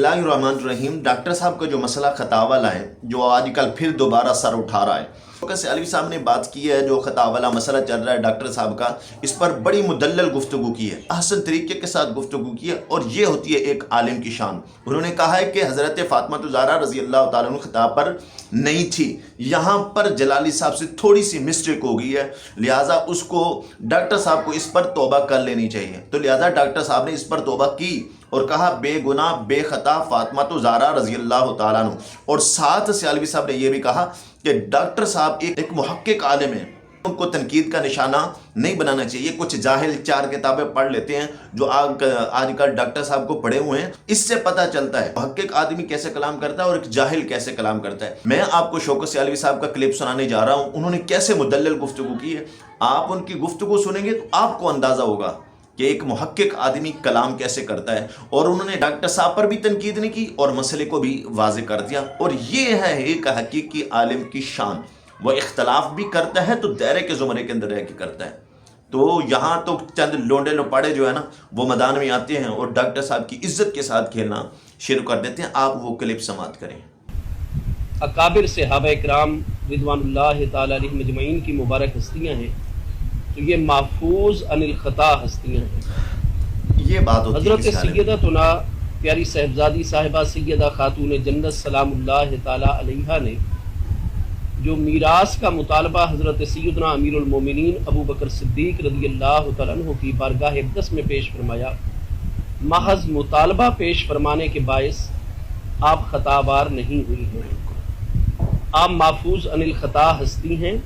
रहीम। Doctor साहब का जो मसला खता वाला है, जो आजकल फिर दोबारा सर उठा रहा है, फोकस अलवी साहब ने बात की है। जो खता वाला मसला चल रहा है डॉक्टर साहब का, इस पर बड़ी मुदल्लल गुफ्तगू की है, अहसन तरीके के साथ गुफ्तगू की है, और ये होती है एक आलिम की शान। उन्होंने कहा है कि हज़रत फ़ातिमा ज़हरा रज़ी अल्लाह तआला अन्हा खिताब पर नहीं थी, यहाँ पर जलाली साहब से थोड़ी सी मिस्टेक हो गई है, लिहाजा उसको डॉक्टर साहब को इस पर तौबा कर लेनी चाहिए। तो लिहाजा डॉक्टर साहब ने इस पर तौबा की और कहा बेगुनाह बेखता फ़ातिमा ज़हरा रज़ी अल्लाह तआला अन्हा। और साथ से अलवी साहब ने यह भी कहा कि डॉक्टर साहब एक मुहक्किक आलिम है, उनको तनकीद का निशाना नहीं बनाना चाहिए। कुछ जाहिल चार किताबें पढ़ लेते हैं जो आजकल डॉक्टर साहब को पढ़े हुए हैं, इससे पता चलता है मुहक्किक आदमी कैसे कलाम करता है और एक जाहिल कैसे कलाम करता है। मैं आपको शौकत अलवी साहब का क्लिप सुनाने जा रहा हूँ, उन्होंने कैसे मुदल्लल गुफ्तगू की है। आप उनकी गुफ्तगू सुनेंगे तो आपको अंदाज़ा होगा कि एक मुहक्किक आदमी कलाम कैसे करता है। और उन्होंने डॉक्टर साहब पर भी तनकीद नहीं की और मसले को भी वाज़ेह कर दिया। और ये है एक हकीकी आलिम की शान, वो इख्तलाफ भी करता है तो दायरे के ज़ुमरे के अंदर रह के करता है। तो यहाँ तो चंद लोंडे लोपाड़े जो है ना, वो मैदान में आते हैं और डॉक्टर साहब की इज्जत के साथ खेलना शुरू कर देते हैं। आप वो क्लिप समाअत करें। अकाबिर सहाबा इकराम रिज़वानुल्लाह ताला अलैहिम अजमईन की मुबारक हस्तियाँ हैं, तो ये महफूज अनिल खता हस्तियाँ हैं। ये बात होती है हज़रत सैयदतुना प्यारी साहिबजादी साहिबा सैयदा खातून जन्नत सलामुल्लाह ताला अलैहा ने जो मीरास का मुतालबा हज़रत सैयदना अमीरुल मोमिनीन अबू बकर सिद्दीक रज़ियल्लाहु तआला अन्हु की बारगाह अक़दस में पेश फरमाया, महज मुतालबा पेश फरमाने के बायस आप खतावार नहीं हुई हैं। आप महफूज अनिल खता हस्ती हैं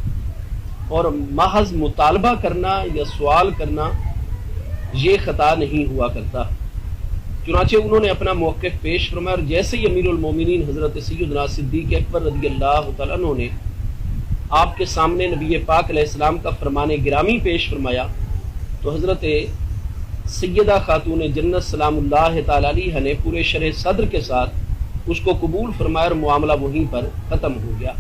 और महज मुतालबा करना या सवाल करना ये खता नहीं हुआ करता। चुनाचे उन्होंने अपना मौक़िफ़ पेश फरमाया और जैसे ही अमीरुल मोमिनीन हज़रत सैयदना सिद्दीक़ अकबर रज़ियल्लाहु तआला अन्हु ने आपके सामने नबी पाक अलैहिस्सलाम का फरमाने गिरामी पेश फरमाया, तो हज़रत सैयदा खातून जन्नत सलामुल्लाह ताला अलैहा ने पूरे शरह सद्र के साथ उसको कबूल फरमाया और मामला वहीं पर ख़त्म हो गया।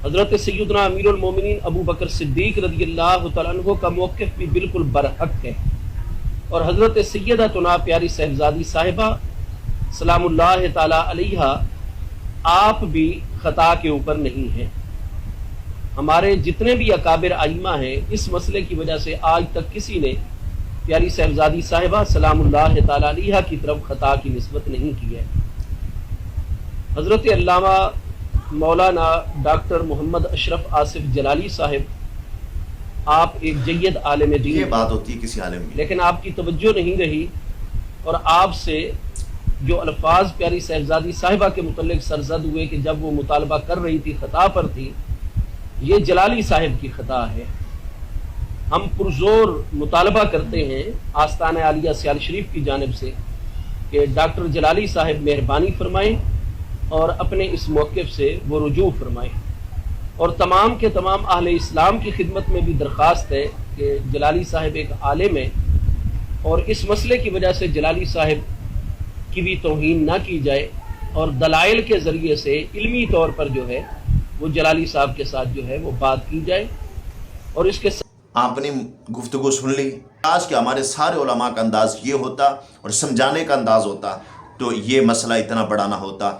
हज़रत सैयदना अमीरुल मोमिनीन अबू बकर सिद्दीक रज़ियल्लाहु तआला अन्हु का मौक़िफ़ भी बिल्कुल बरहक है और हज़रत सैयदतुना प्यारी साहिबजादी साहिबा सलामुल्लाह ताला अलैहा आप भी ख़ता के ऊपर नहीं हैं। हमारे जितने भी अकाबिर आइमा हैं, इस मसले की वजह से आज तक किसी ने प्यारी साहिबजादी साहिबा सलामुल्लाह ताला अलैहा की तरफ ख़ता की निस्बत नहीं की है। हज़रत अल्लामा मौलाना डॉक्टर मोहम्मद अशरफ आसिफ जलाली साहिब, आप एक जय्यद आलिम दीन, ये बात होती है किसी आलिम की, लेकिन आपकी तवज्जो नहीं रही और आपसे जो अल्फाज प्यारी साहिबजादी साहिबा के मुतल्लिक सरजद हुए कि जब वो मुतालबा कर रही थी खता पर थी, ये जलाली साहिब की खता है। हम पुरजोर मुतालबा करते हैं आस्ताना आलिया सियाल शरीफ की जानिब से कि डॉक्टर जलाली साहिब मेहरबानी फरमाएं और अपने इस मौक़िफ़ से वो रुजू फरमाएं। और तमाम के तमाम अहले इस्लाम की खिदमत में भी दरख्वास्त है कि जलाली साहिब एक आलिम है और इस मसले की वजह से जलाली साहिब की भी तौहीन ना की जाए और दलाइल के ज़रिए से इल्मी तौर पर जो है वो जलाली साहब के साथ जो है वो बात की जाए। और इसके आपने गुफ्तगू सुन ली। आज के हमारे सारे उलमा का अंदाज़ ये होता और समझाने का अंदाज़ होता तो ये मसला इतना बड़ा ना होता।